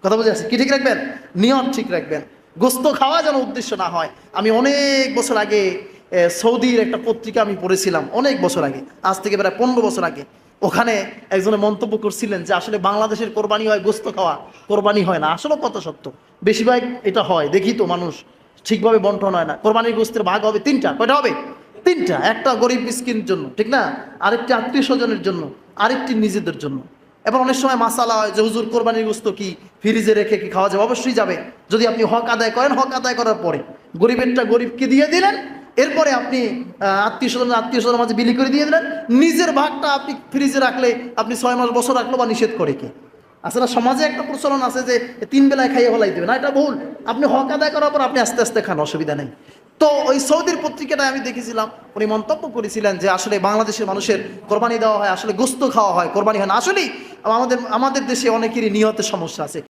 কথা বুঝে আসছে? কি ঠিক রাখবেন? নিয়ত ঠিক রাখবেন, গোস্ত খাওয়া যেন উদ্দেশ্য না হয়। আমি অনেক বছর আগে সৌদির একটা পত্রিকা আমি পড়েছিলাম, অনেক বছর আগে, আজ থেকে প্রায় 15 বছর আগে। ওখানে একজনে মন্তব্য করছিলেন যে আসলে বাংলাদেশের কোরবানি হয় গোস্ত খাওয়া, কোরবানি হয় না। আসলে কত সত্য, বেশিরভাগ এটা হয়, দেখি তো মানুষ ঠিকভাবে বন্টন হয় না। কোরবানির গোস্তের ভাগ হবে তিনটা, কয়টা হবে? তিনটা। একটা গরিব মিসকিনের জন্য, ঠিক না, আরেকটি আত্মীয় স্বজনের জন্য, আরেকটি নিজেদের জন্য। এবং অনেক সময় মাসালা হয় যে হুজুর কোরবানির গোস্ত কি ফ্রিজে রেখে কি খাওয়া যাবে? অবশ্যই যাবে, যদি আপনি হক আদায় করেন। হক আদায় করার পরে গরিবেরটা গরিবকে দিয়ে দিলেন, এরপরে আপনি আত্মীয় স্বজনের মাঝে বিলি করে দিয়ে দিলেন। নিজের ভাগটা আপনি ফ্রিজে রাখলে আপনি 6 মাস বছর রাখলো বা নিষেধ করে কি? আসলে সমাজে একটা প্রচলন আছে যে 3 বেলায় খাইয়ে ফেলাই দেবে না, এটা ভুল। আপনি হক আদায় করার পর আপনি আস্তে আস্তে খান, অসুবিধা নেই। তো ওই সৌদির পত্রিকাটায় আমি দেখেছিলাম, উনি মন্তব্য করেছিলেন যে আসলে বাংলাদেশের মানুষের কোরবানি দেওয়া হয়, আসলে গোস্ত খাওয়া হয়, কোরবানি হয় না। আসলেই আমাদের দেশে অনেকেরই নিয়তের সমস্যা আছে।